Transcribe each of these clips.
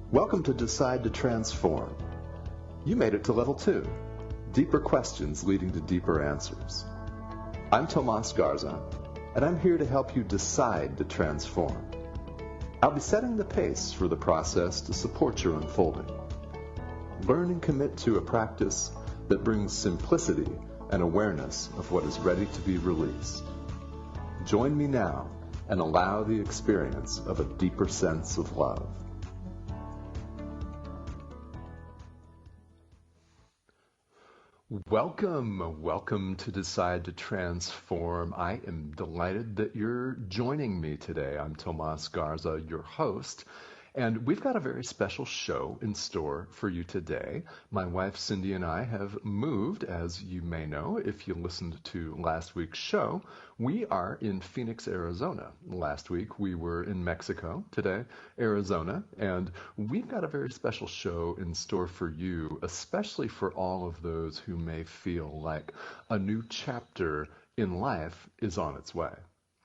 Welcome to Decide to Transform. You made it to level 2, deeper questions leading to deeper answers. I'm Tomas Garza, and I'm here to help you decide to transform. I'll be setting the pace for the process to support your unfolding. Learn and commit to a practice that brings simplicity and awareness of what is ready to be released. Join me now and allow the experience of a deeper sense of love. Welcome to Decide to Transform. I am delighted that you're joining me today. I'm Tomas Garza, your host, and we've got a very special show in store for you today. My wife Cindy and I have moved, as you may know if you listened to last week's show. We are in Phoenix, Arizona. Last week we were in Mexico, today Arizona, and we've got a very special show in store for you, especially for all of those who may feel like a new chapter in life is on its way.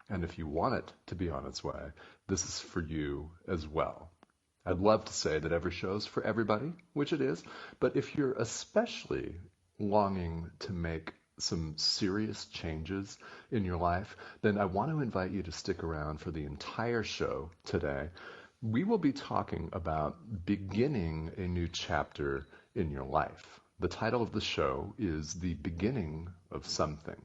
And if you want it to be on its way, this is for you as well. I'd love to say that every show is for everybody, which it is, but if you're especially longing to make some serious changes in your life, then I want to invite you to stick around for the entire show today. We will be talking about beginning a new chapter in your life. The title of the show is The Beginning of Something.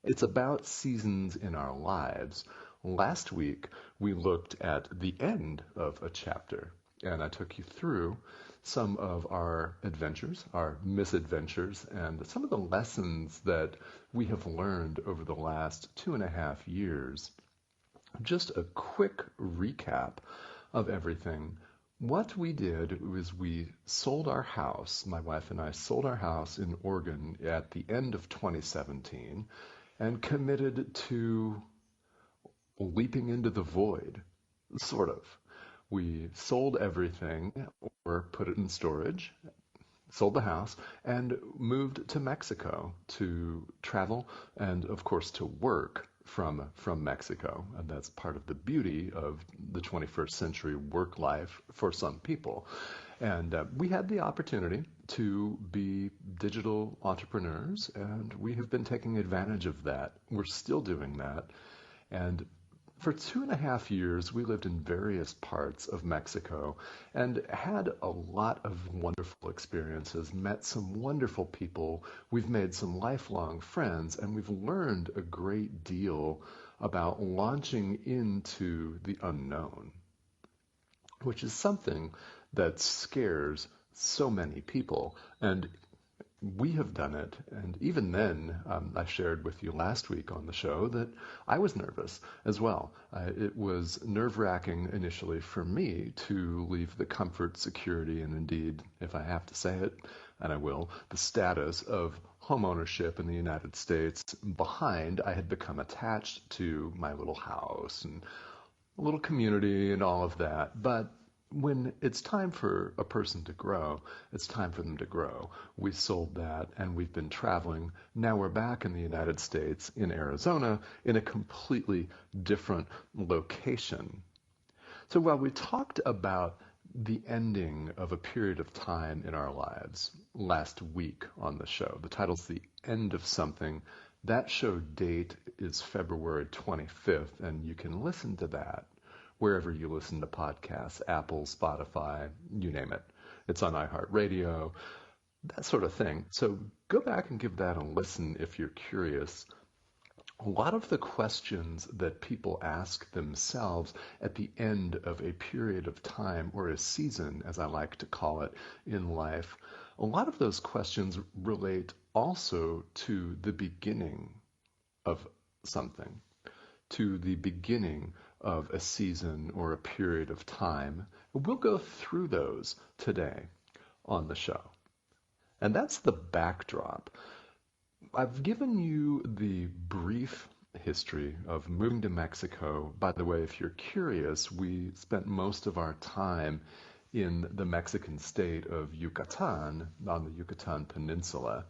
It's about seasons in our lives. Last week, we looked at the end of a chapter, and I took you through some of our adventures, our misadventures, and some of the lessons that we have learned over the last 2.5 years. Just a quick recap of everything. What we did was we sold our house. My wife and I sold our house in Oregon at the end of 2017 and committed to leaping into the void, sort of. We sold everything or put it in storage, sold the house, and moved to Mexico to travel and, of course, to work from Mexico. And that's part of the beauty of the 21st century work life for some people. And we had the opportunity to be digital entrepreneurs, and we have been taking advantage of that. We're still doing that. And for 2.5 years, we lived in various parts of Mexico and had a lot of wonderful experiences, met some wonderful people. We've made some lifelong friends, and we've learned a great deal about launching into the unknown, which is something that scares so many people. And we have done it, and even then, I shared with you last week on the show that I was nervous as well. It was nerve-wracking initially for me to leave the comfort, security, and indeed, if I have to say it, and I will, the status of homeownership in the United States behind. I had become attached to my little house and a little community and all of that, but when it's time for a person to grow, it's time for them to grow. We sold that, and we've been traveling. Now we're back in the United States, in Arizona, in a completely different location. So while we talked about the ending of a period of time in our lives last week on the show, the title's The End of Something. That show date is February 25th, and you can listen to that wherever you listen to podcasts, Apple, Spotify, you name it. It's on iHeartRadio, that sort of thing. So go back and give that a listen if you're curious. A lot of the questions that people ask themselves at the end of a period of time, or a season, as I like to call it, in life, a lot of those questions relate also to the beginning of something, to the beginning of a season or a period of time. We'll go through those today on the show. And that's the backdrop. I've given you the brief history of moving to Mexico. By the way, if you're curious, we spent most of our time in the Mexican state of Yucatán, on the Yucatan Peninsula.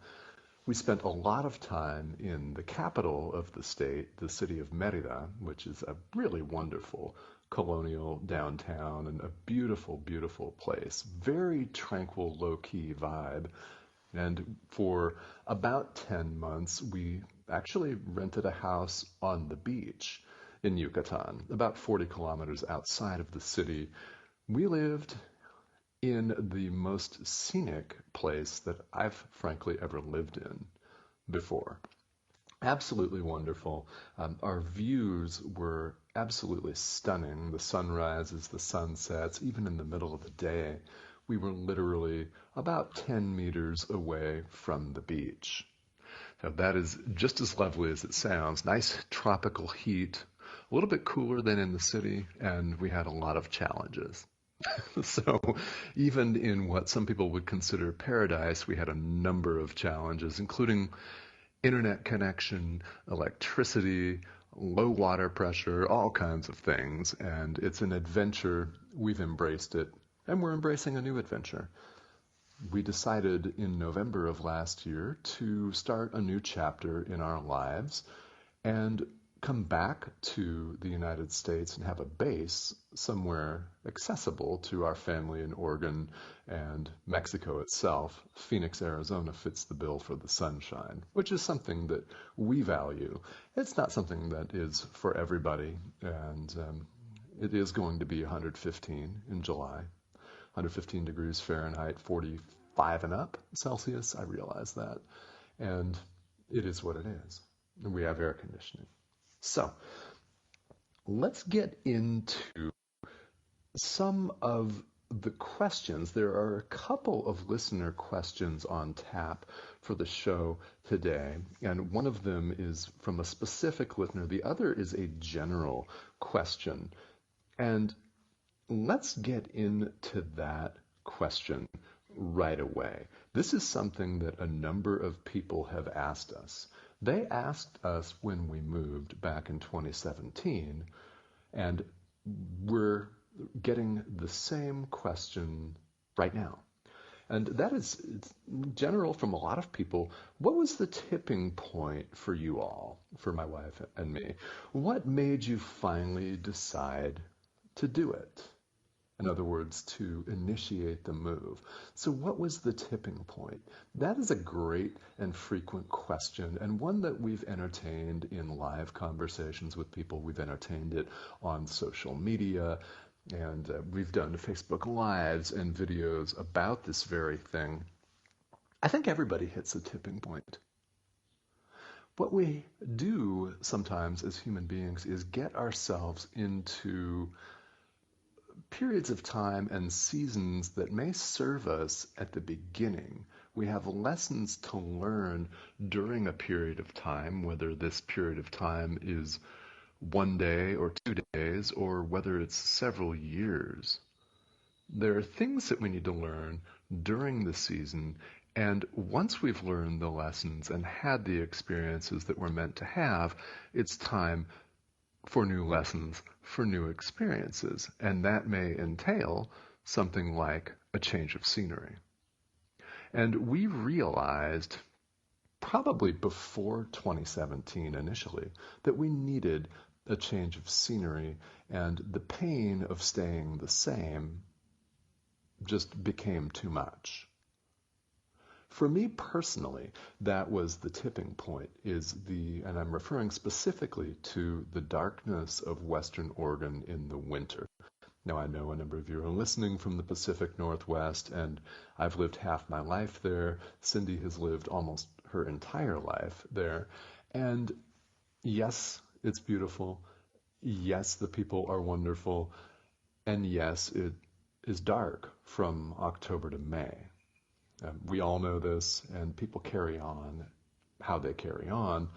We spent a lot of time in the capital of the state, the city of Mérida, which is a really wonderful colonial downtown and a beautiful, beautiful place. Very tranquil, low-key vibe. And for about 10 months, we actually rented a house on the beach in Yucatan, about 40 kilometers outside of the city. We lived in the most scenic place that I've frankly ever lived in before. Absolutely wonderful. Our views were absolutely stunning. The sunrises, the sunsets, even in the middle of the day. We were literally about 10 meters away from the beach. Now, that is just as lovely as it sounds. Nice tropical heat, a little bit cooler than in the city, and we had a lot of challenges. So, even in what some people would consider paradise, we had a number of challenges, including internet connection, electricity, low water pressure, all kinds of things. And it's an adventure. We've embraced it, and we're embracing a new adventure. We decided in November of last year to start a new chapter in our lives and come back to the United States and have a base somewhere accessible to our family in Oregon and Mexico itself. Phoenix, Arizona fits the bill for the sunshine, which is something that we value. It's not something that is for everybody, and it is going to be 115 in July. 115 degrees Fahrenheit, 45 and up Celsius. I realize that. And it is what it is. And we have air conditioning. So let's get into some of the questions. There are a couple of listener questions on tap for the show today, and one of them is from a specific listener. The other is a general question. And let's get into that question right away. This is something that a number of people have asked us. They asked us when we moved back in 2017, and we're getting the same question right now. And that is general from a lot of people. What was the tipping point for you all, for my wife and me? What made you finally decide to do it? In other words, to initiate the move. So what was the tipping point? That is a great and frequent question, and one that we've entertained in live conversations with people. We've entertained it on social media, and we've done Facebook Lives and videos about this very thing. I think everybody hits a tipping point. What we do sometimes as human beings is get ourselves into periods of time and seasons that may serve us at the beginning. We have lessons to learn during a period of time, whether this period of time is 1 day or 2 days, or whether it's several years. There are things that we need to learn during the season, and once we've learned the lessons and had the experiences that we're meant to have, it's time for new lessons, for new experiences, and that may entail something like a change of scenery. And we realized probably before 2017 initially that we needed a change of scenery, and the pain of staying the same just became too much. For me personally, that was the tipping point, and I'm referring specifically to the darkness of Western Oregon in the winter. Now, I know a number of you are listening from the Pacific Northwest, and I've lived half my life there. Cindy has lived almost her entire life there. And yes, it's beautiful. Yes, the people are wonderful. And yes, it is dark from October to May. We all know this, and people carry on how they carry on.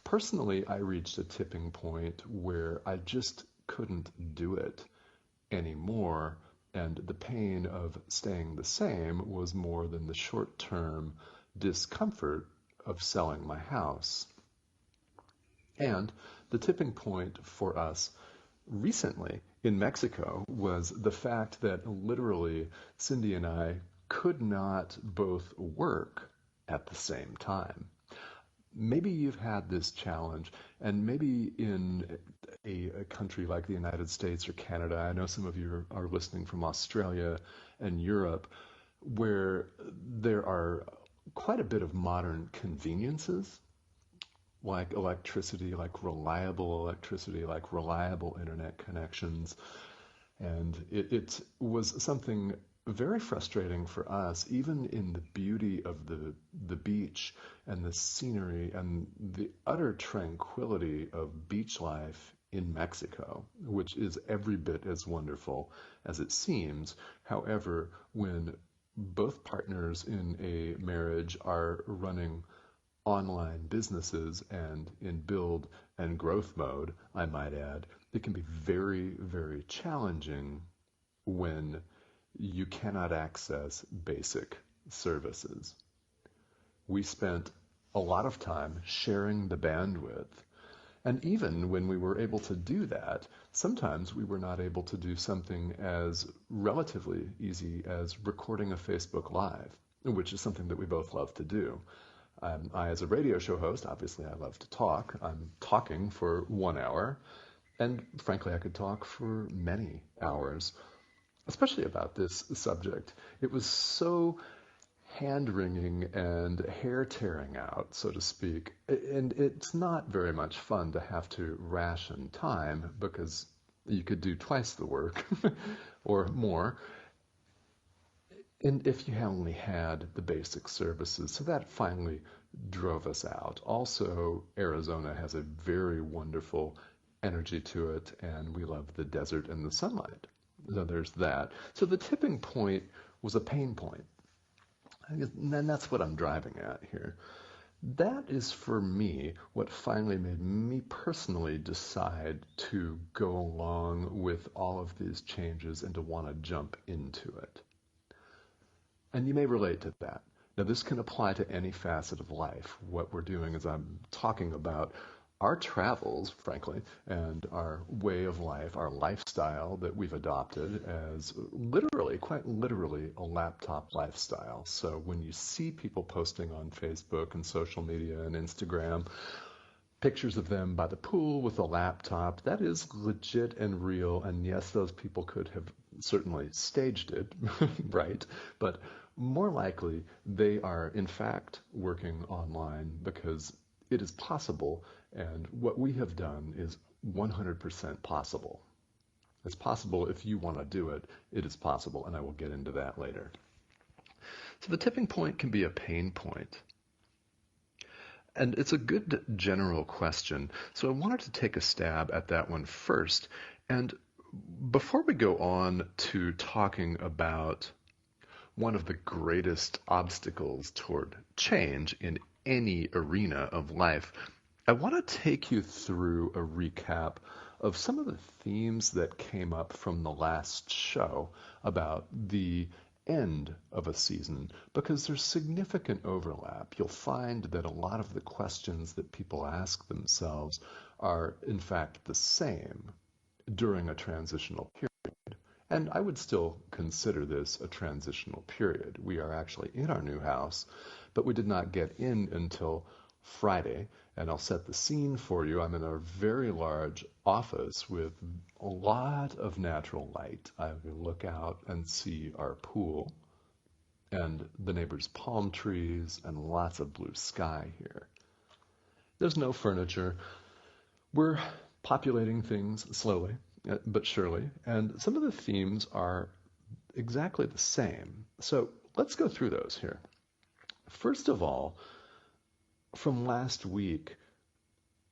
Personally, I reached a tipping point where I just couldn't do it anymore, and the pain of staying the same was more than the short-term discomfort of selling my house. And the tipping point for us recently in Mexico was the fact that literally Cindy and I could not both work at the same time. Maybe you've had this challenge, and maybe in a country like the United States or Canada, I know some of you are listening from Australia and Europe, where there are quite a bit of modern conveniences like electricity, like reliable internet connections. And it was something very frustrating for us, even in the beauty of the beach and the scenery and the utter tranquility of beach life in Mexico, which is every bit as wonderful as it seems. However, when both partners in a marriage are running online businesses and in build and growth mode, I might add, it can be very, very challenging when you cannot access basic services. We spent a lot of time sharing the bandwidth. And even when we were able to do that, sometimes we were not able to do something as relatively easy as recording a Facebook Live, which is something that we both love to do. As a radio show host, obviously I love to talk. I'm talking for 1 hour, and frankly, I could talk for many hours, especially about this subject. It was so hand-wringing and hair-tearing out, so to speak, and it's not very much fun to have to ration time because you could do twice the work or more. And if you only had the basic services, so that finally drove us out. Also, Arizona has a very wonderful energy to it, and we love the desert and the sunlight. So there's that. So the tipping point was a pain point. And that's what I'm driving at here. That is for me what finally made me personally decide to go along with all of these changes and to want to jump into it. And you may relate to that. Now, this can apply to any facet of life. What we're doing is I'm talking about our travels, frankly, and our way of life, our lifestyle that we've adopted as literally, quite literally, a laptop lifestyle. So when you see people posting on Facebook and social media and Instagram, pictures of them by the pool with a laptop, that is legit and real. And yes, those people could have certainly staged it, right? But more likely, they are in fact working online because it is possible, and what we have done is 100% possible. It's possible if you want to do it, it is possible, and I will get into that later. So the tipping point can be a pain point. And it's a good general question, so I wanted to take a stab at that one first. And before we go on to talking about one of the greatest obstacles toward change in any arena of life, I want to take you through a recap of some of the themes that came up from the last show about the end of a season, because there's significant overlap. You'll find that a lot of the questions that people ask themselves are in fact the same during a transitional period. And I would still consider this a transitional period. We are actually in our new house, but we did not get in until Friday. And I'll set the scene for you. I'm in a very large office with a lot of natural light. I look out and see our pool and the neighbors' palm trees and lots of blue sky here. There's no furniture. We're populating things slowly, but surely, and some of the themes are exactly the same. So let's go through those here. First of all, from last week,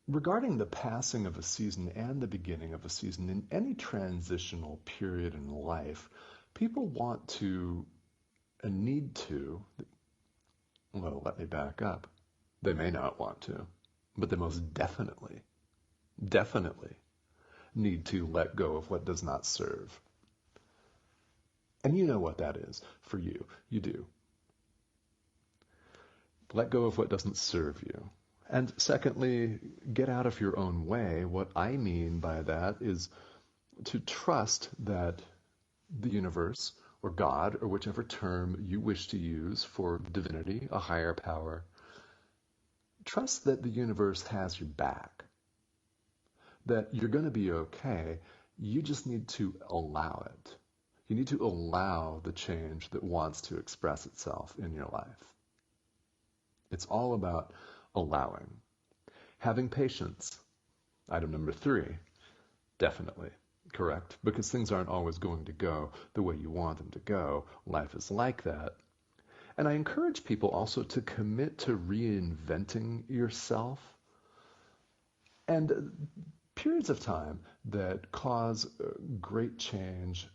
regarding the passing of a season and the beginning of a season in any transitional period in life, people want to and need to, well, let me back up. They may not want to, but they most definitely need to let go of what does not serve. And you know what that is for you. You do. Let go of what doesn't serve you. And secondly, get out of your own way. What I mean by that is to trust that the universe or God, or whichever term you wish to use for divinity, a higher power, trust that the universe has your back. that you're going to be okay. You just need to allow it. You need to allow the change that wants to express itself in your life. It's all about allowing. Having patience. Item number 3, definitely correct, because things aren't always going to go the way you want them to go. Life is like that. And I encourage people also to commit to reinventing yourself. And periods of time that cause great change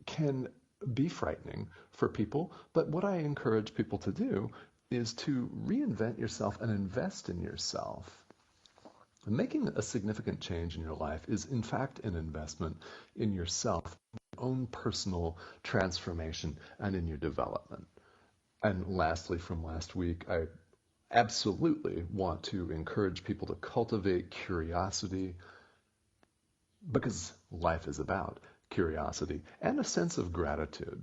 can be frightening for people, but what I encourage people to do is to reinvent yourself and invest in yourself. Making a significant change in your life is, in fact, an investment in yourself, your own personal transformation, and in your development. And lastly, from last week, I absolutely want to encourage people to cultivate curiosity, because life is about curiosity and a sense of gratitude.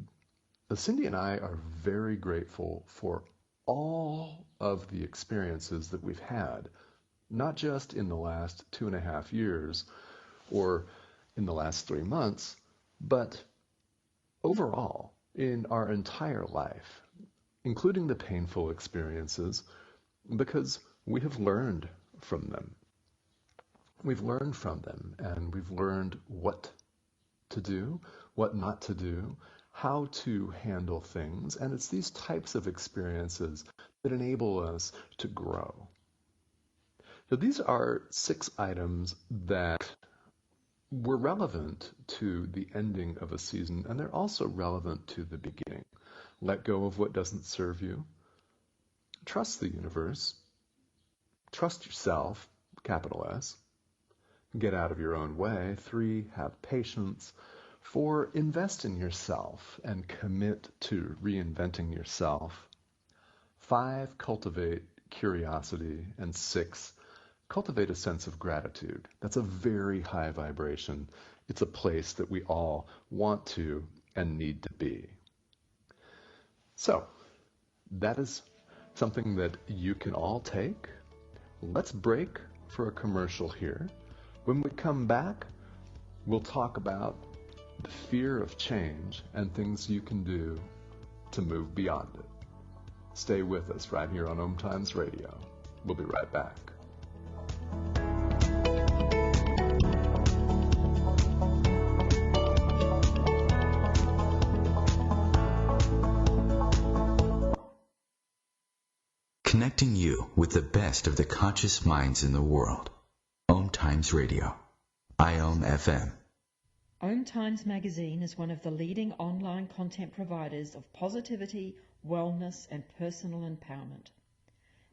Cindy and I are very grateful for all of the experiences that we've had, not just in the last 2.5 years or in the last 3 months, but overall in our entire life, including the painful experiences, because we have learned from them. We've learned from them, and we've learned what to do, what not to do, how to handle things, and it's these types of experiences that enable us to grow. So these are 6 items that were relevant to the ending of a season, and they're also relevant to the beginning. Let go of what doesn't serve you. Trust the universe. Trust yourself, capital S. Get out of your own way. 3, have patience. 4, invest in yourself and commit to reinventing yourself. 5, cultivate curiosity. And 6, cultivate a sense of gratitude. That's a very high vibration. It's a place that we all want to and need to be. So, that is something that you can all take. Let's break for a commercial here. When we come back, we'll talk about the fear of change and things you can do to move beyond it. Stay with us right here on OMTimes Radio. We'll be right back. Connecting you with the best of the conscious minds in the world. OMTimes Radio. IOM FM. OMTimes magazine is one of the leading online content providers of positivity, wellness, and personal empowerment.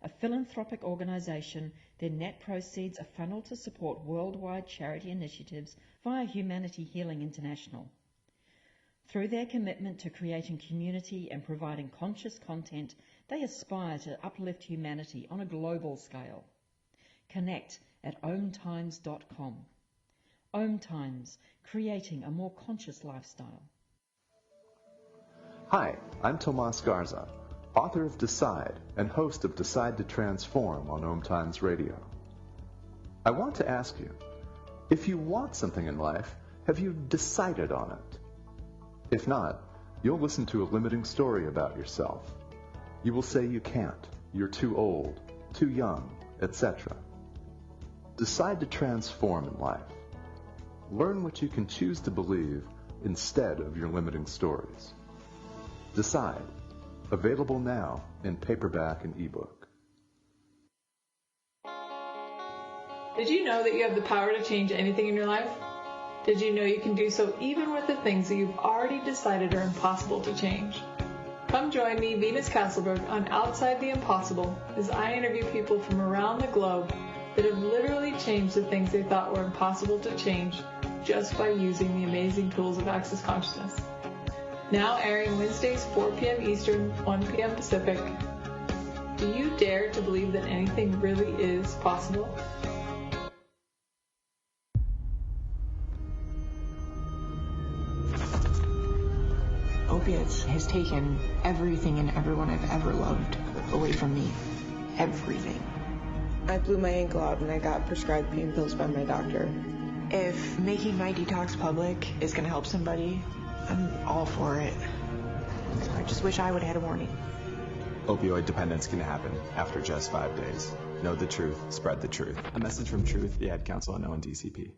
A philanthropic organization, their net proceeds are funneled to support worldwide charity initiatives via Humanity Healing International. Through their commitment to creating community and providing conscious content, they aspire to uplift humanity on a global scale. Connect at omtimes.com. OMTimes, creating a more conscious lifestyle. Hi, I'm Tomas Garza, author of Decide and host of Decide to Transform on OMTimes Radio. I want to ask you, if you want something in life, have you decided on it? If not, you'll listen to a limiting story about yourself. You will say you can't, you're too old, too young, etc. Decide to transform in life. Learn what you can choose to believe instead of your limiting stories. Decide. Available now in paperback and ebook. Did you know that you have the power to change anything in your life? Did you know you can do so even with the things that you've already decided are impossible to change? Come join me, Venus Castleberg, on Outside the Impossible as I interview people from around the globe that have literally changed the things they thought were impossible to change just by using the amazing tools of Access Consciousness. Now airing Wednesdays 4 p.m. Eastern, 1 p.m. Pacific. Do you dare to believe that anything really is possible? Opiates has taken everything and everyone I've ever loved away from me. Everything. I blew my ankle out and I got prescribed pain pills by my doctor. If making my detox public is going to help somebody, I'm all for it. I just wish I would have had a warning. Opioid dependence can happen after just 5 days. Know the truth, spread the truth. A message from Truth, the Ad Council, and ONDCP.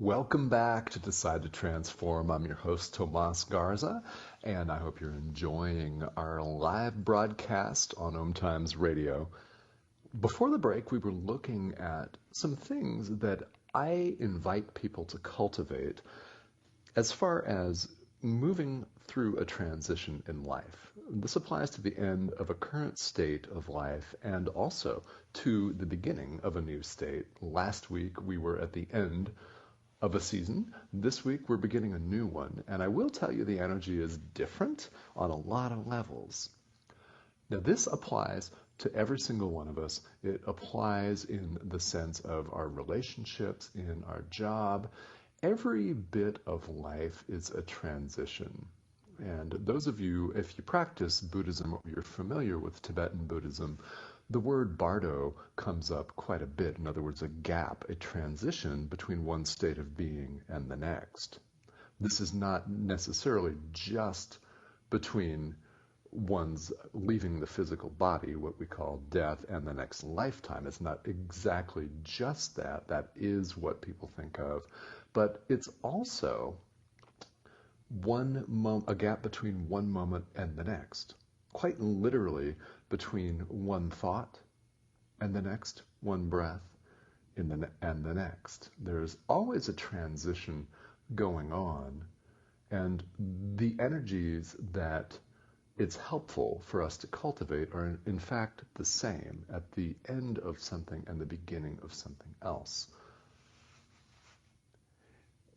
Welcome back to Decide to Transform. I'm your host, Tomas Garza, and I hope you're enjoying our live broadcast on OMTimes Radio. Before the break, we were looking at some things that I invite people to cultivate as far as moving through a transition in life. This applies to the end of a current state of life and also to the beginning of a new state. Last week, we were at the end of a season. This week we're beginning a new one, and I will tell you the energy is different on a lot of levels. Now this applies to every single one of us. It applies in the sense of our relationships, in our job. Every bit of life is a transition. And those of you, if you practice Buddhism or you're familiar with Tibetan Buddhism, the word bardo comes up quite a bit. In other words, a gap, a transition between one state of being and the next. This is not necessarily just between one's leaving the physical body, what we call death, and the next lifetime. It's not exactly just that. That is what people think of. But it's also a gap between one moment and the next. Quite literally, between one thought and the next, one breath and the next. There's always a transition going on, and the energies that it's helpful for us to cultivate are in fact the same at the end of something and the beginning of something else.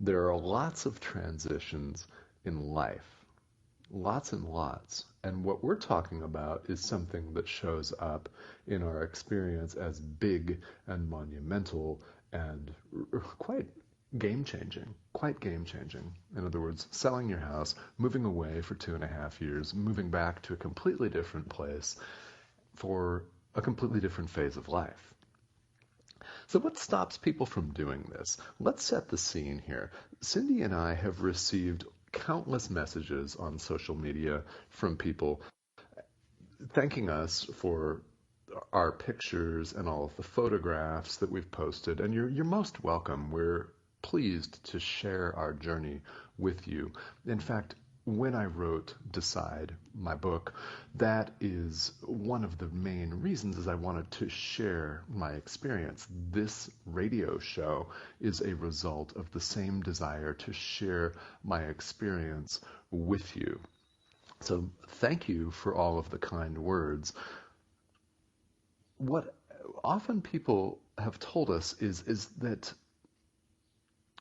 There are lots of transitions in life. Lots and lots. And what we're talking about is something that shows up in our experience as big and monumental and quite game-changing. In other words, selling your house, moving away for 2.5 years, moving back to a completely different place for a completely different phase of life. So what stops people from doing this? Let's set the scene here. Cindy and I have received countless messages on social media from people thanking us for our pictures and all of the photographs that we've posted, and you're most welcome. We're pleased to share our journey with you. In fact, when I wrote Decide, my book, that is one of the main reasons is I wanted to share my experience. This radio show is a result of the same desire to share my experience with you. So thank you for all of the kind words. What often people have told us is that,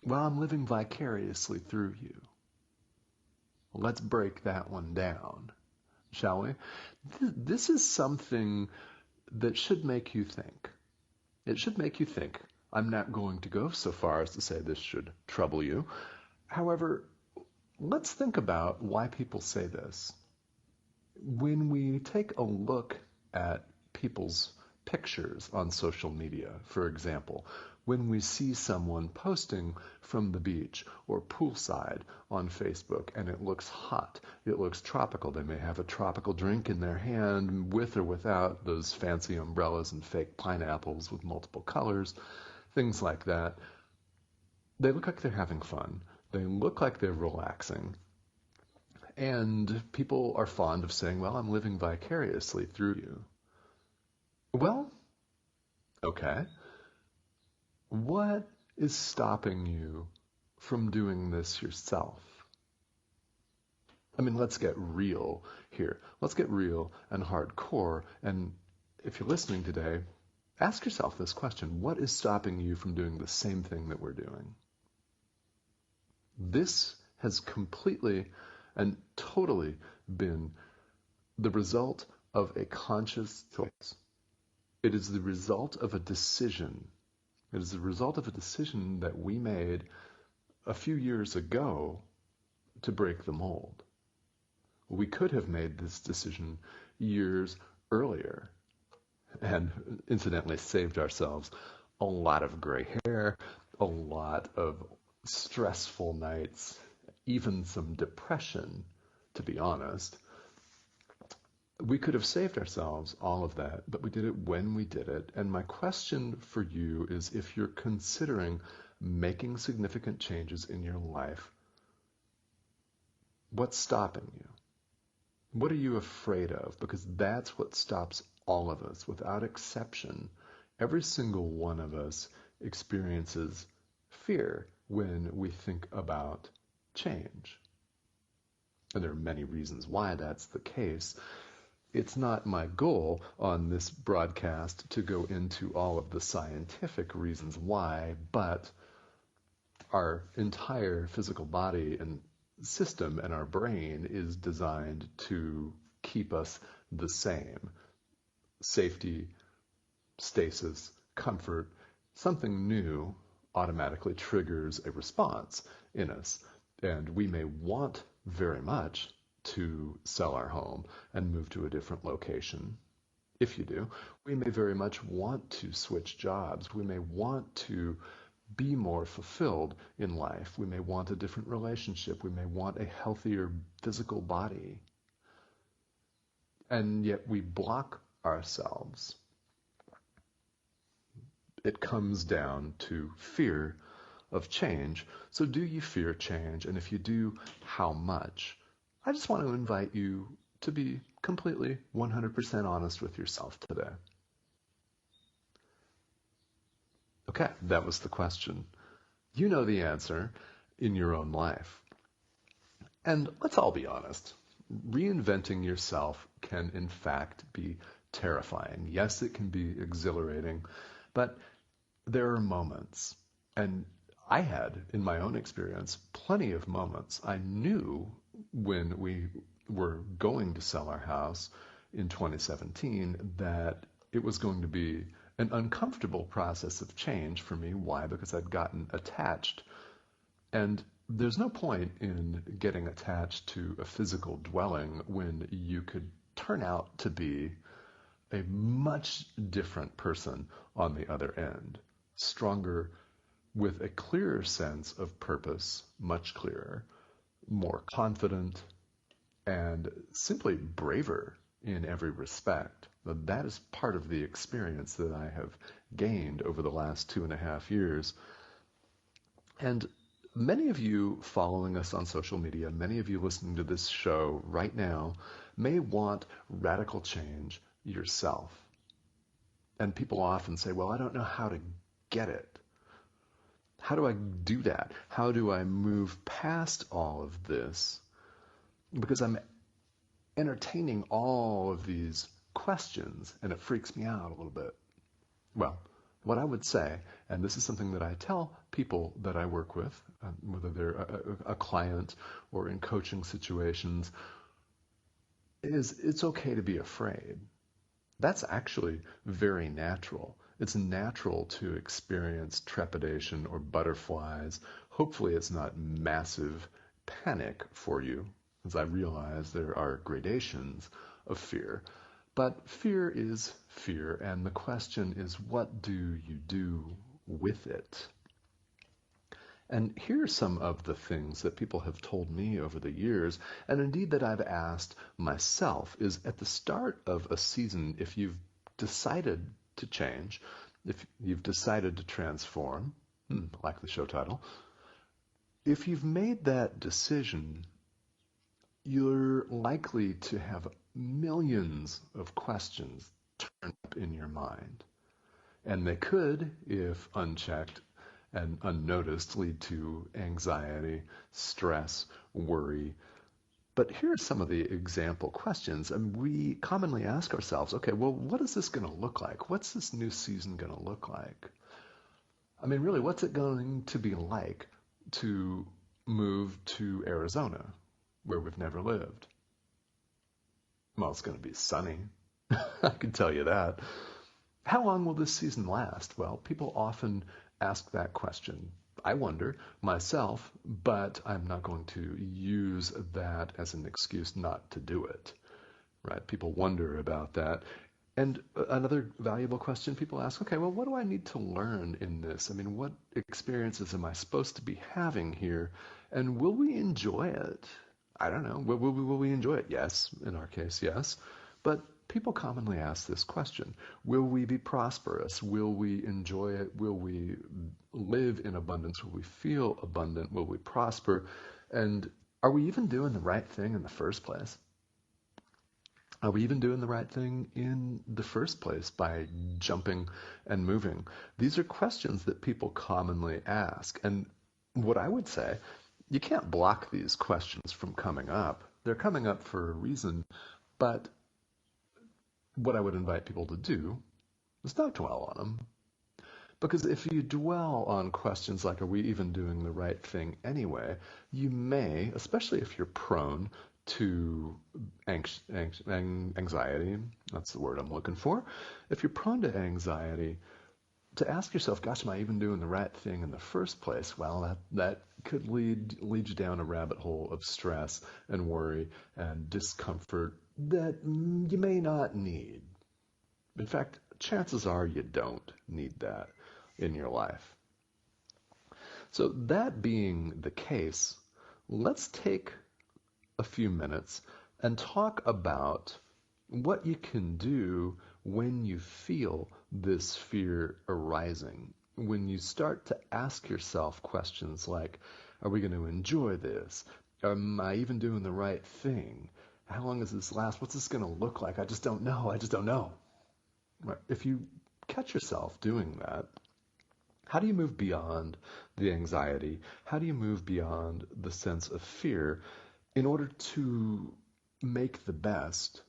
well, I'm living vicariously through you. Let's break that one down, shall we? This is something that should make you think. It should make you think. I'm not going to go so far as to say this should trouble you. However, let's think about why people say this. When we take a look at people's pictures on social media, for example, when we see someone posting from the beach or poolside on Facebook and it looks hot, it looks tropical, they may have a tropical drink in their hand with or without those fancy umbrellas and fake pineapples with multiple colors, things like that. They look like they're having fun. They look like they're relaxing. And people are fond of saying, well, I'm living vicariously through you. Well, okay. What is stopping you from doing this yourself? I mean, let's get real here. Let's get real and hardcore. And if you're listening today, ask yourself this question. What is stopping you from doing the same thing that we're doing? This has completely and totally been the result of a conscious choice. It is the result of a decision. It is the result of a decision that we made a few years ago to break the mold. We could have made this decision years earlier and incidentally saved ourselves a lot of gray hair, a lot of stressful nights, even some depression, to be honest. We could have saved ourselves all of that, but we did it when we did it. And my question for you is, if you're considering making significant changes in your life, what's stopping you? What are you afraid of? Because that's what stops all of us, without exception. Every single one of us experiences fear when we think about change. And there are many reasons why that's the case. It's not my goal on this broadcast to go into all of the scientific reasons why, but our entire physical body and system and our brain is designed to keep us the same. Safety, stasis, comfort, something new automatically triggers a response in us. And we may want very much to sell our home and move to a different location. If you do, we may very much want to switch jobs. We may want to be more fulfilled in life. We may want a different relationship. We may want a healthier physical body. And yet we block ourselves. It comes down to fear of change. So do you fear change? And if you do, how much? I just want to invite you to be completely 100% honest with yourself today. Okay, that was the question. You know the answer in your own life. And let's all be honest. Reinventing yourself can in fact be terrifying. Yes, it can be exhilarating, but there are moments, and I had, in my own experience, plenty of moments. I knew when we were going to sell our house in 2017 that it was going to be an uncomfortable process of change for me. Why? Because I'd gotten attached. And there's no point in getting attached to a physical dwelling when you could turn out to be a much different person on the other end. Stronger, with a clearer sense of purpose, much clearer, more confident, and simply braver in every respect. That is part of the experience that I have gained over the last 2.5 years. And many of you following us on social media, many of you listening to this show right now, may want radical change yourself. And people often say, well, I don't know how to get it. How do I do that? How do I move past all of this? Because I'm entertaining all of these questions, and it freaks me out a little bit. Well, what I would say, and this is something that I tell people that I work with, whether they're a client or in coaching situations, is it's okay to be afraid. That's actually very natural. It's natural to experience trepidation or butterflies. Hopefully it's not massive panic for you, as I realize there are gradations of fear. But fear is fear, and the question is, what do you do with it? And here are some of the things that people have told me over the years, and indeed that I've asked myself, is at the start of a season, if you've decided to change, if you've decided to transform, like the show title, if you've made that decision, you're likely to have millions of questions turned up in your mind. And they could, if unchecked and unnoticed, lead to anxiety, stress, worry. But here are some of the example questions. And we commonly ask ourselves, okay, well, what is this going to look like? What's this new season going to look like? I mean, really, what's it going to be like to move to Arizona, where we've never lived? Well, it's going to be sunny. I can tell you that. How long will this season last? Well, people often ask that question. I wonder myself, but I'm not going to use that as an excuse not to do it, right? People wonder about that. And another valuable question people ask, okay, well, what do I need to learn in this? I mean, what experiences am I supposed to be having here? And will we enjoy it? I don't know. Will we enjoy it? Yes, in our case, yes. But people commonly ask this question. Will we be prosperous? Will we enjoy it? Will we live in abundance? Will we feel abundant? Will we prosper? And are we even doing the right thing in the first place? Are we even doing the right thing in the first place by jumping and moving? These are questions that people commonly ask. And what I would say, you can't block these questions from coming up. They're coming up for a reason. But what I would invite people to do is not dwell on them. Because if you dwell on questions like, are we even doing the right thing anyway, you may, especially if you're prone to anxiety, that's the word I'm looking for. If you're prone to anxiety, to ask yourself, gosh, am I even doing the right thing in the first place? Well, that could lead you down a rabbit hole of stress and worry and discomfort that you may not need. In fact, chances are you don't need that in your life. So that being the case, let's take a few minutes and talk about what you can do when you feel this fear arising. When you start to ask yourself questions like, are we going to enjoy this? Am I even doing the right thing? How long does this last? What's this going to look like? I just don't know. I just don't know. If you catch yourself doing that, how do you move beyond the anxiety? How do you move beyond the sense of fear in order to make the best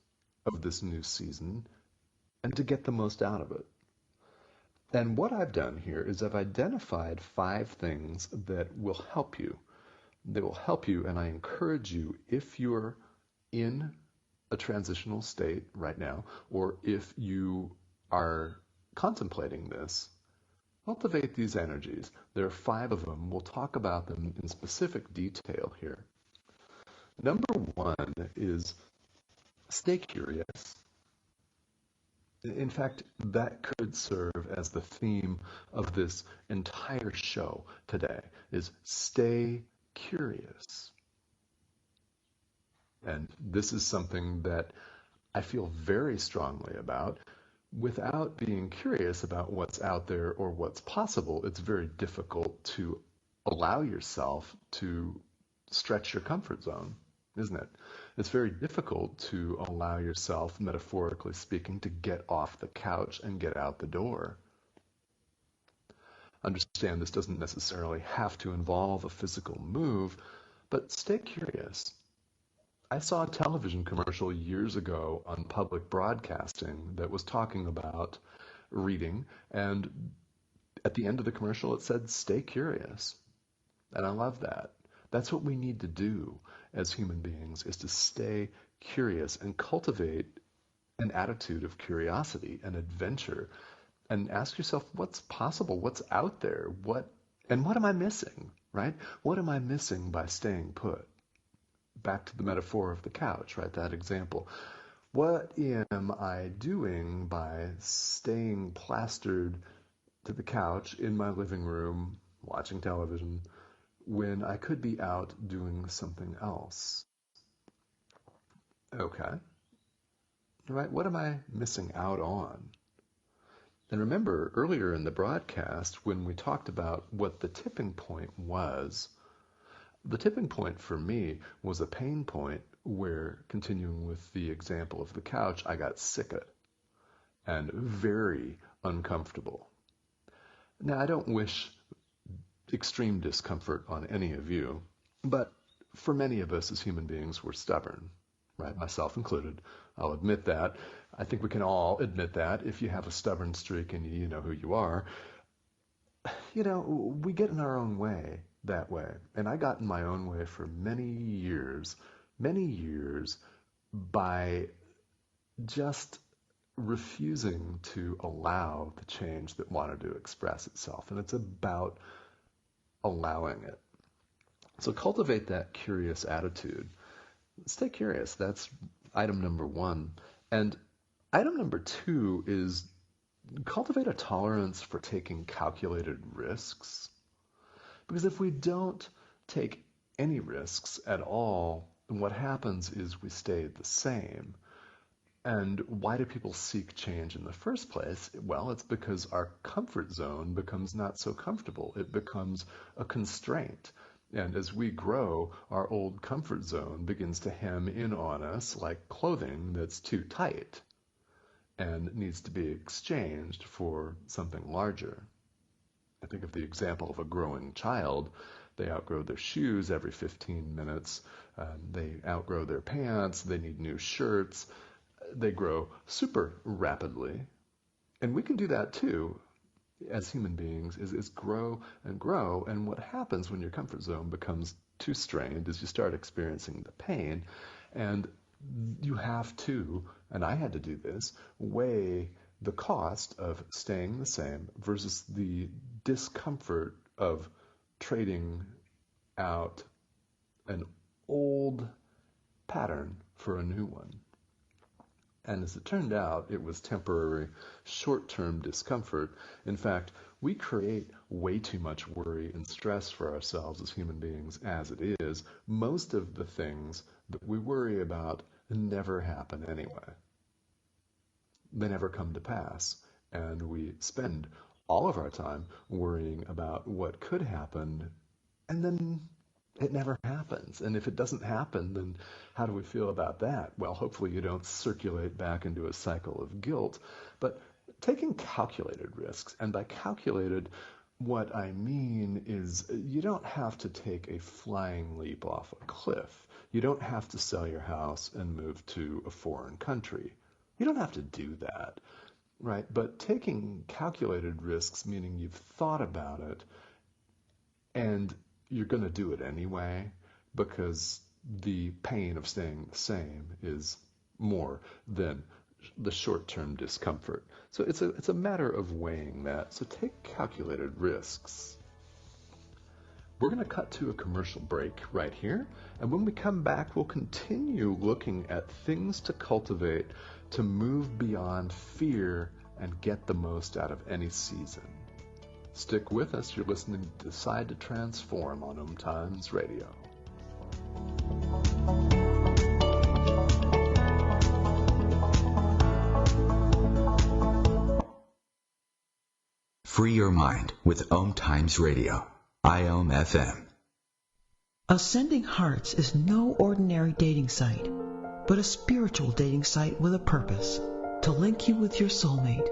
of this new season and to get the most out of it? And what I've done here is I've identified 5 things that will help you. They will help you, and I encourage you, if you're in a transitional state right now, or if you are contemplating this, cultivate these energies. There are 5 of them. We'll talk about them in specific detail here. Number 1 is stay curious. In fact, that could serve as the theme of this entire show today, is stay curious. And this is something that I feel very strongly about. Without being curious about what's out there or what's possible, it's very difficult to allow yourself to stretch your comfort zone, isn't it? It's very difficult to allow yourself, metaphorically speaking, to get off the couch and get out the door. Understand this doesn't necessarily have to involve a physical move, but stay curious. I saw a television commercial years ago on public broadcasting that was talking about reading, and at the end of the commercial it said, stay curious. And I love that. That's what we need to do as human beings, is to stay curious and cultivate an attitude of curiosity and adventure, and ask yourself what's possible, what's out there, what am I missing, right? What am I missing by staying put? Back to the metaphor of the couch, right? That example. What am I doing by staying plastered to the couch in my living room, watching television, when I could be out doing something else? Okay. Right? What am I missing out on? And remember, earlier in the broadcast, when we talked about what the tipping point was, the tipping point for me was a pain point where, continuing with the example of the couch, I got sick of it and very uncomfortable. Now, I don't wish extreme discomfort on any of you, but for many of us as human beings, we're stubborn, right? Myself included. I'll admit that. I think we can all admit that. If you have a stubborn streak and you know who you are, we get in our own way that way. And I got in my own way for many years by just refusing to allow the change that wanted to express itself. And it's about allowing it. So cultivate that curious attitude. Stay curious. That's item number 1. And item number 2 is cultivate a tolerance for taking calculated risks. Because if we don't take any risks at all, what happens is we stay the same. And why do people seek change in the first place? Well, it's because our comfort zone becomes not so comfortable. It becomes a constraint. And as we grow, our old comfort zone begins to hem in on us like clothing that's too tight and needs to be exchanged for something larger. I think of the example of a growing child. They outgrow their shoes every 15 minutes. They outgrow their pants. They need new shirts. They grow super rapidly. And we can do that too as human beings, is grow and grow. And what happens when your comfort zone becomes too strained is you start experiencing the pain. And you have to, and I had to do this, weigh the cost of staying the same versus the discomfort of trading out an old pattern for a new one. And as it turned out, it was temporary, short-term discomfort. In fact, we create way too much worry and stress for ourselves as human beings as it is. Most of the things that we worry about never happen anyway. They never come to pass. And we spend all of our time worrying about what could happen, and then it never happens. And if it doesn't happen, then how do we feel about that? Well, hopefully you don't circulate back into a cycle of guilt. But taking calculated risks, and by calculated, what I mean is you don't have to take a flying leap off a cliff. You don't have to sell your house and move to a foreign country. You don't have to do that, right? But taking calculated risks, meaning you've thought about it, and you're going to do it anyway because the pain of staying the same is more than the short-term discomfort. So it's a matter of weighing that. So take calculated risks. We're going to cut to a commercial break right here, and when we come back, we'll continue looking at things to cultivate to move beyond fear and get the most out of any season. Stick with us. You're listening to Decide to Transform on OMTimes Radio. Free your mind with OMTimes Radio. IOM FM. Ascending Hearts is no ordinary dating site, but a spiritual dating site with a purpose, to link you with your soulmate.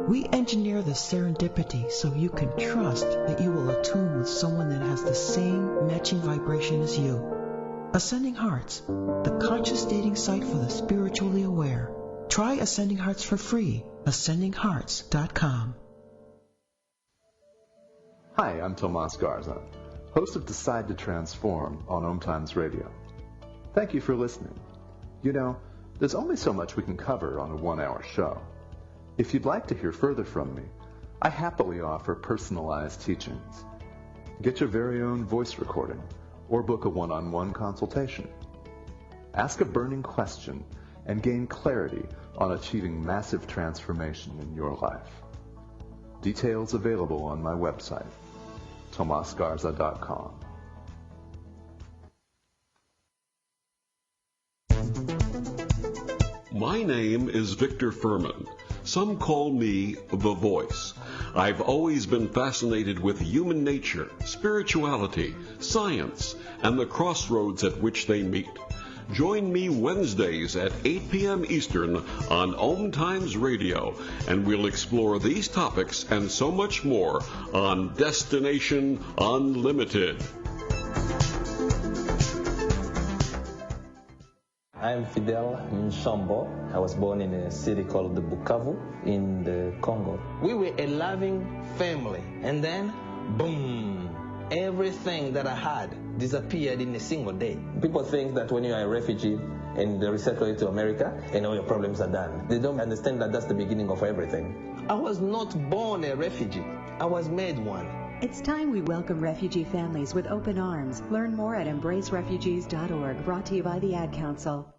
We engineer the serendipity so you can trust that you will attune with someone that has the same matching vibration as you. Ascending Hearts, the conscious dating site for the spiritually aware. Try Ascending Hearts for free. AscendingHearts.com. Hi, I'm Tomas Garza, host of Decide to Transform on OMTimes Radio. Thank you for listening. You know, there's only so much we can cover on a 1-hour show. If you'd like to hear further from me, I happily offer personalized teachings. Get your very own voice recording or book a one-on-one consultation. Ask a burning question and gain clarity on achieving massive transformation in your life. Details available on my website, tomasgarza.com. My name is Victor Furman. Some call me the Voice. I've always been fascinated with human nature, spirituality, science, and the crossroads at which they meet. Join me Wednesdays at 8 p.m. Eastern on OMTimes Radio, and we'll explore these topics and so much more on Destination Unlimited. I'm Fidel Nshambo. I was born in a city called the Bukavu in the Congo. We were a loving family, and then, boom, everything that I had disappeared in a single day. People think that when you are a refugee and they resettle you to America, and all your problems are done. They don't understand that that's the beginning of everything. I was not born a refugee. I was made one. It's time we welcome refugee families with open arms. Learn more at embracerefugees.org, brought to you by the Ad Council.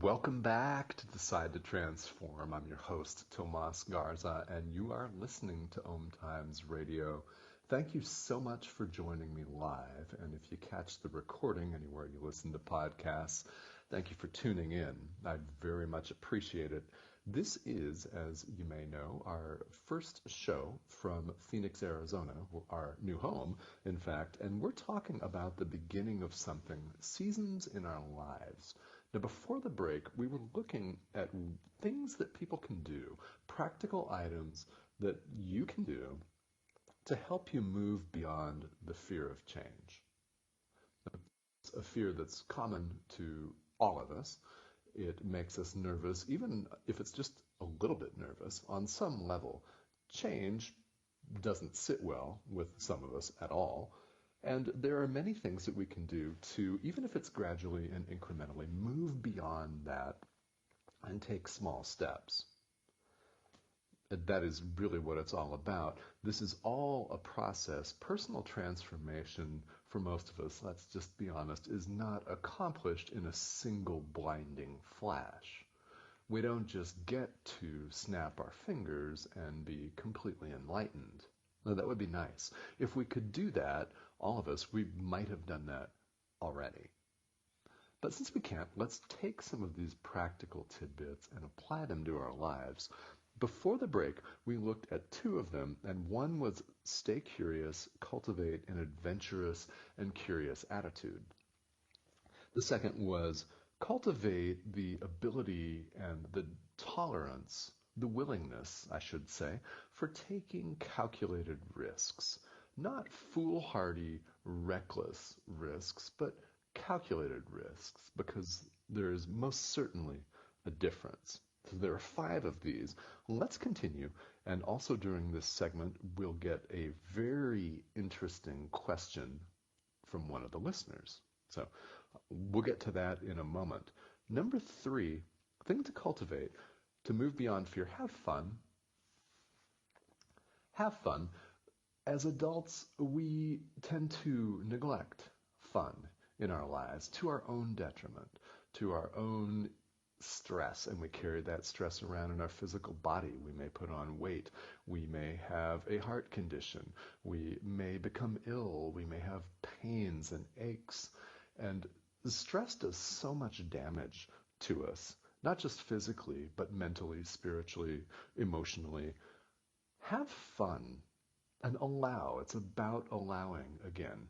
Welcome back to Decide to Transform. I'm your host, Tomas Garza, and you are listening to OMTimes Radio. Thank you so much for joining me live, and if you catch the recording anywhere you listen to podcasts, thank you for tuning in. I very much appreciate it. This is, as you may know, our first show from Phoenix, Arizona, our new home, in fact, and we're talking about the beginning of something, seasons in our lives. Now, before the break, we were looking at things that people can do, practical items that you can do to help you move beyond the fear of change. It's a fear that's common to all of us. It makes us nervous, even if it's just a little bit nervous. On some level, change doesn't sit well with some of us at all. And there are many things that we can do to, even if it's gradually and incrementally, move beyond that and take small steps. And that is really what it's all about. This is all a process. Personal transformation, for most of us, let's just be honest, is not accomplished in a single blinding flash. We don't just get to snap our fingers and be completely enlightened. Now, that would be nice. If we could do that, all of us, we might have done that already. But since we can't, let's take some of these practical tidbits and apply them to our lives. Before the break, we looked at two of them, and one was stay curious, cultivate an adventurous and curious attitude. The second was cultivate the ability and the tolerance, the willingness, I should say, for taking calculated risks. Not foolhardy, reckless risks, but calculated risks, because there is most certainly a difference. So there are 5 of these. Let's continue, and also during this segment, we'll get a very interesting question from one of the listeners. So we'll get to that in a moment. Number 3, thing to cultivate, to move beyond fear, have fun. Have fun. As adults, we tend to neglect fun in our lives to our own detriment, to our own stress, and we carry that stress around in our physical body. We may put on weight. We may have a heart condition. We may become ill. We may have pains and aches. And stress does so much damage to us, not just physically, but mentally, spiritually, emotionally. Have fun. And allow. It's about allowing again.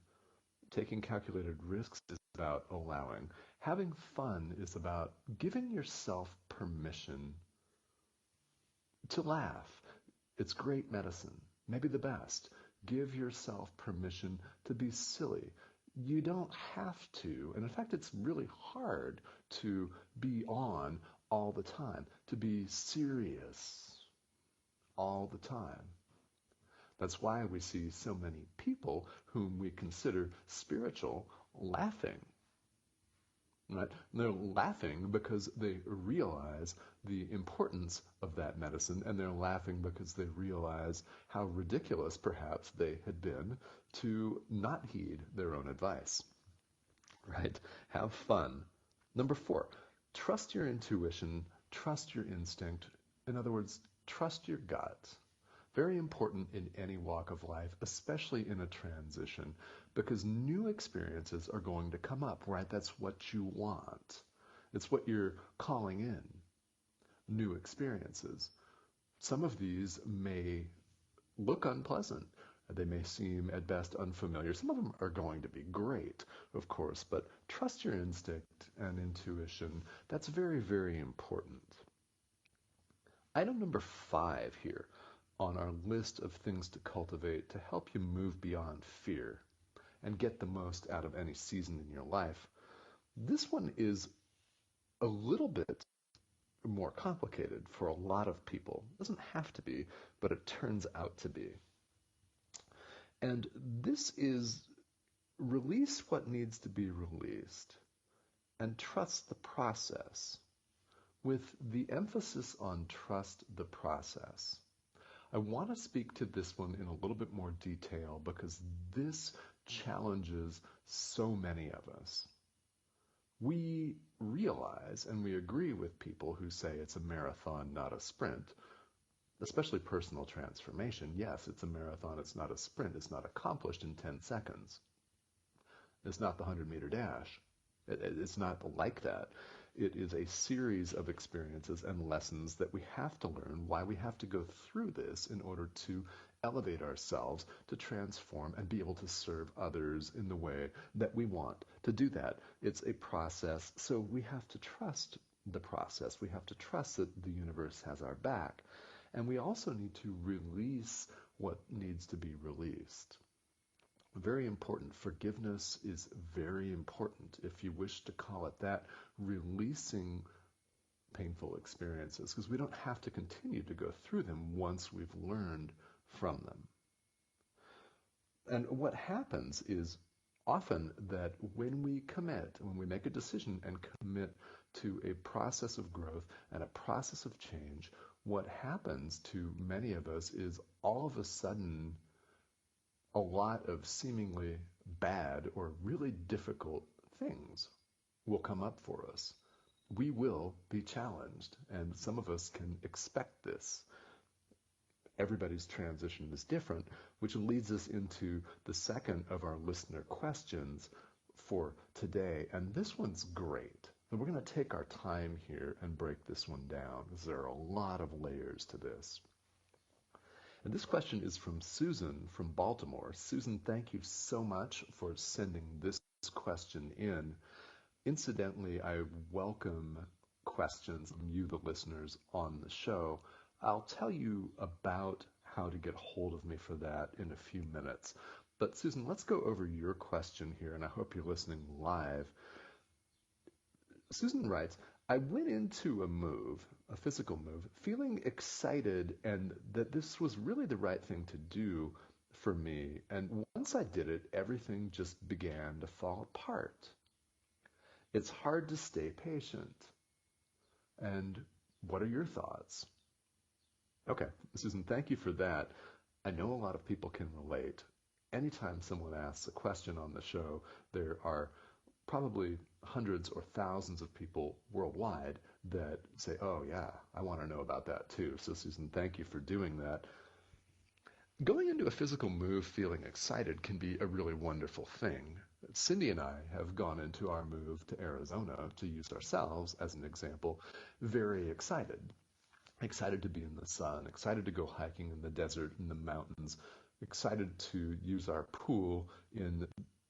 Taking calculated risks is about allowing. Having fun is about giving yourself permission to laugh. It's great medicine, maybe the best. Give yourself permission to be silly. You don't have to, and in fact it's really hard to be on all the time, to be serious all the time. That's why we see so many people whom we consider spiritual laughing. Right? They're laughing because they realize the importance of that medicine, and they're laughing because they realize how ridiculous perhaps they had been to not heed their own advice. Right? Have fun. Number 4, trust your intuition, trust your instinct. In other words, trust your gut. Very important in any walk of life, especially in a transition, because new experiences are going to come up, right? That's what you want. It's what you're calling in, new experiences. Some of these may look unpleasant. They may seem at best unfamiliar. Some of them are going to be great, of course, but trust your instinct and intuition. That's very, very important. Item number 5 here on our list of things to cultivate to help you move beyond fear and get the most out of any season in your life. This one is a little bit more complicated for a lot of people. It doesn't have to be, but it turns out to be. And this is release what needs to be released and trust the process, with the emphasis on trust the process. I want to speak to this one in a little bit more detail because this challenges so many of us. We realize and we agree with people who say it's a marathon, not a sprint, especially personal transformation. Yes, it's a marathon, it's not a sprint. It's not accomplished in 10 seconds. It's not the 100-meter dash. It's not like that. It is a series of experiences and lessons that we have to learn, why we have to go through this in order to elevate ourselves, to transform and be able to serve others in the way that we want. To do that, it's a process, so we have to trust the process. We have to trust that the universe has our back. And we also need to release what needs to be released. Very important. Forgiveness is very important, if you wish to call it that, releasing painful experiences, because we don't have to continue to go through them once we've learned from them. And what happens is often that when we commit, when we make a decision and commit to a process of growth and a process of change, what happens to many of us is all of a sudden a lot of seemingly bad or really difficult things will come up for us. We will be challenged, and some of us can expect this. Everybody's transition is different, which leads us into the second of our listener questions for today, and this one's great. And we're going to take our time here and break this one down, because there are a lot of layers to this. And this question is from Susan from Baltimore. Susan, thank you so much for sending this question in. Incidentally, I welcome questions from you, the listeners, on the show. I'll tell you about how to get hold of me for that in a few minutes. But Susan, let's go over your question here, and I hope you're listening live. Susan writes, I went into a move, a physical move, feeling excited and that this was really the right thing to do for me. And once I did it, everything just began to fall apart. It's hard to stay patient. And what are your thoughts? Okay, Susan, thank you for that. I know a lot of people can relate. Anytime someone asks a question on the show, there are probably hundreds or thousands of people worldwide that say, oh yeah, I want to know about that too. So Susan, thank you for doing that. Going into a physical move feeling excited can be a really wonderful thing. Cindy and I have gone into our move to Arizona, to use ourselves as an example, very excited. Excited to be in the sun, excited to go hiking in the desert, in the mountains, excited to use our pool in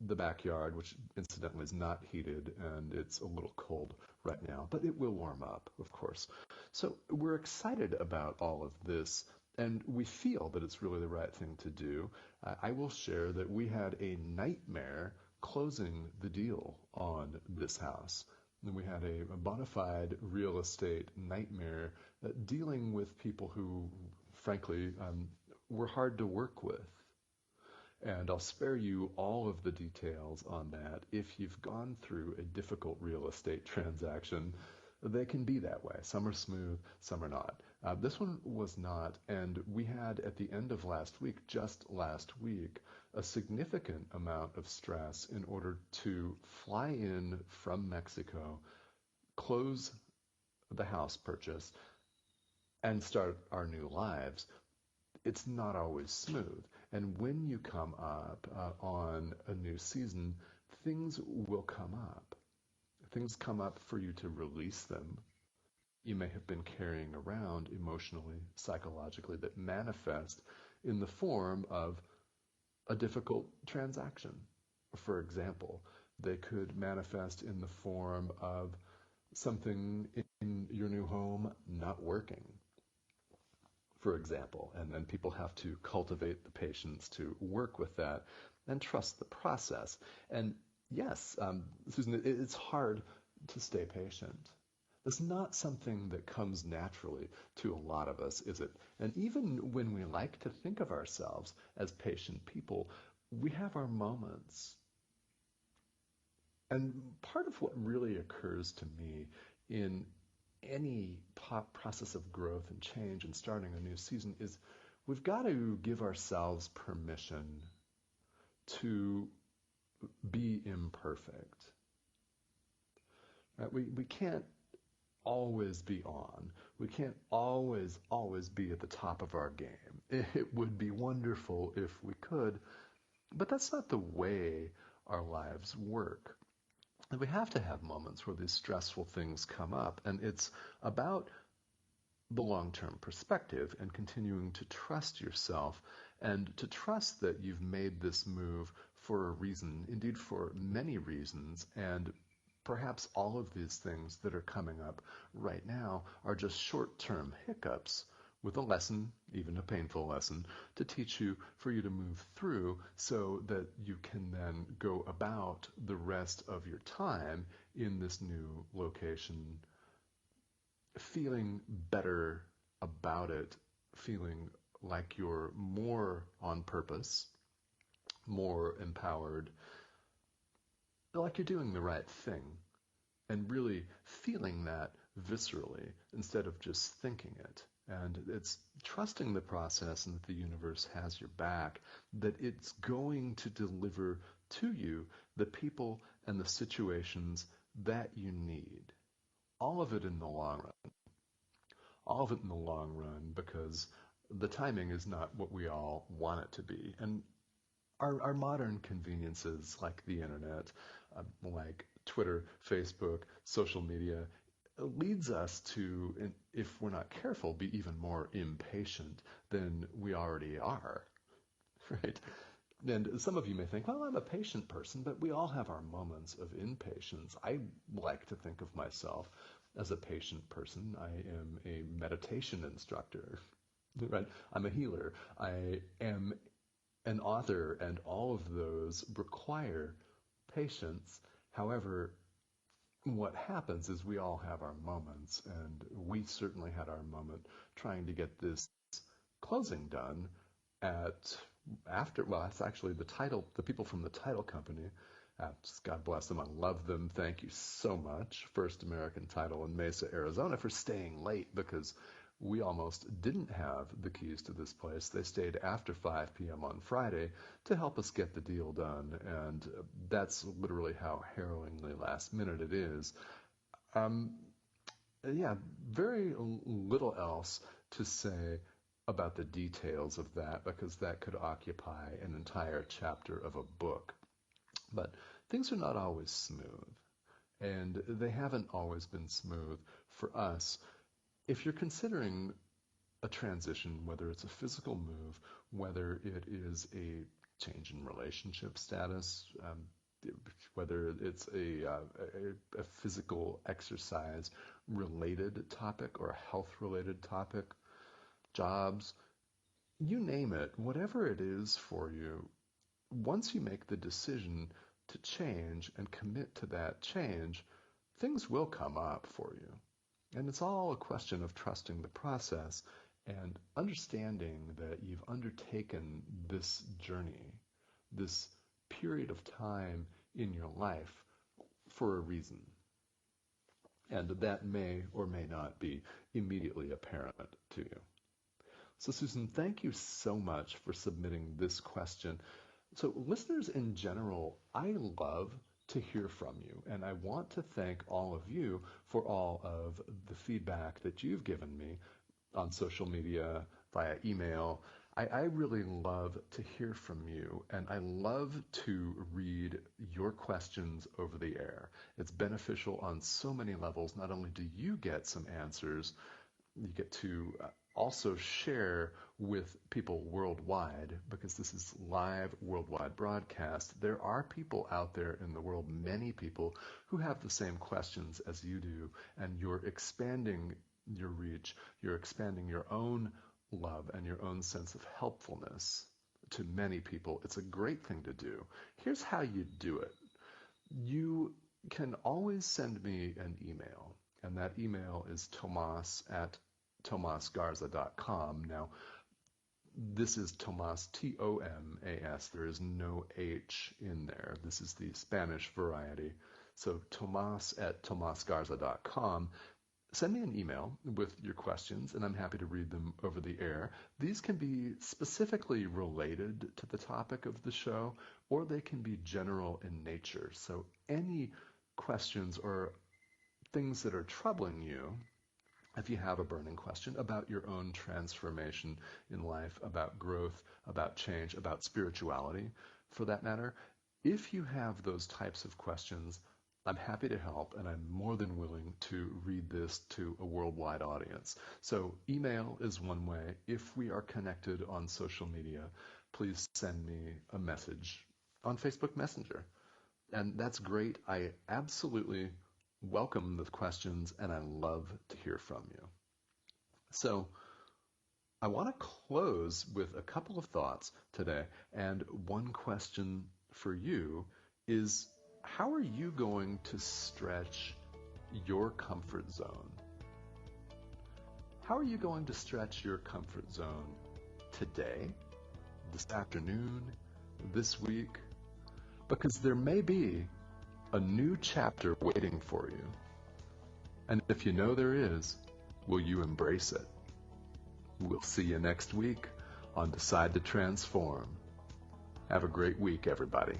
the backyard, which incidentally is not heated, and it's a little cold right now, but it will warm up, of course. So we're excited about all of this, and we feel that it's really the right thing to do. I will share that we had a nightmare closing the deal on this house. And we had a bona fide real estate nightmare dealing with people who, frankly, were hard to work with. And I'll spare you all of the details on that. If you've gone through a difficult real estate transaction, they can be that way. Some are smooth, some are not. This one was not, and we had at the end of last week, just last week, a significant amount of stress in order to fly in from Mexico, close the house purchase, and start our new lives. It's not always smooth. And when you come up on a new season, things will come up. Things come up for you to release them. You may have been carrying around emotionally, psychologically, that manifest in the form of a difficult transaction. For example, they could manifest in the form of something in your new home not working, for example, and then people have to cultivate the patience to work with that and trust the process. And yes, Susan, it's hard to stay patient. It's not something that comes naturally to a lot of us, is it? And even when we like to think of ourselves as patient people, we have our moments. And part of what really occurs to me in any process of growth and change and starting a new season is we've got to give ourselves permission to be imperfect. Right? We can't always be on. We can't always be at the top of our game. It would be wonderful if we could, but that's not the way our lives work. And we have to have moments where these stressful things come up, and it's about the long-term perspective and continuing to trust yourself and to trust that you've made this move for a reason, indeed for many reasons, and perhaps all of these things that are coming up right now are just short-term hiccups with a lesson, even a painful lesson, to teach you, for you to move through so that you can then go about the rest of your time in this new location feeling better about it, feeling like you're more on purpose, more empowered, like you're doing the right thing, and really feeling that viscerally instead of just thinking it. And it's trusting the process and that the universe has your back, that it's going to deliver to you the people and the situations that you need. All of it in the long run. All of it in the long run, because the timing is not what we all want it to be. And our modern conveniences like the internet, like Twitter, Facebook, social media, leads us to, if we're not careful, be even more impatient than we already are, right? And some of you may think, well, I'm a patient person, but we all have our moments of impatience. I like to think of myself as a patient person. I am a meditation instructor, right? I'm a healer. I am an author, and all of those require patience. However, what happens is we all have our moments, and we certainly had our moment trying to get this closing done well, it's actually the people from the title company. God bless them. I love them. Thank you so much. First American Title in Mesa, Arizona, for staying late, because we almost didn't have the keys to this place. They stayed after 5 p.m. on Friday to help us get the deal done, and that's literally how harrowingly last minute it is. Yeah, very little else to say about the details of that, because that could occupy an entire chapter of a book. But things are not always smooth, and they haven't always been smooth for us. If you're considering a transition, whether it's a physical move, whether it is a change in relationship status, whether it's a physical exercise related topic or a health related topic, jobs, you name it, whatever it is for you, once you make the decision to change and commit to that change, things will come up for you. And it's all a question of trusting the process and understanding that you've undertaken this journey, this period of time in your life for a reason. And that may or may not be immediately apparent to you. So Susan, thank you so much for submitting this question. So listeners in general, I love to hear from you, and I want to thank all of you for all of the feedback that you've given me on social media, via email. I really love to hear from you, and I love to read your questions over the air. It's beneficial on so many levels. Not only do you get some answers, you get to also share with people worldwide, because this is live worldwide broadcast. There are people out there in the world, many people, who have the same questions as you do, and you're expanding your reach, you're expanding your own love and your own sense of helpfulness to many people. It's a great thing to do. Here's how you do it. You can always send me an email, and that email is tomas@tomasgarza.com. Now, this is Tomas, Tomas. There is no H in there. This is the Spanish variety. So tomas@tomasgarza.com. Send me an email with your questions, and I'm happy to read them over the air. These can be specifically related to the topic of the show, or they can be general in nature. So any questions or things that are troubling you, if you have a burning question about your own transformation in life, about growth, about change, about spirituality, for that matter, if you have those types of questions, I'm happy to help, and I'm more than willing to read this to a worldwide audience. So email is one way. If we are connected on social media, please send me a message on Facebook Messenger. And that's great. I absolutely welcome the questions, and I love to hear from you. So I want to close with a couple of thoughts today, and one question for you is, how are you going to stretch your comfort zone? How are you going to stretch your comfort zone today, this afternoon, this week? Because there may be a new chapter waiting for you. And if you know there is, will you embrace it? We'll see you next week on Decide to Transform. Have a great week, everybody.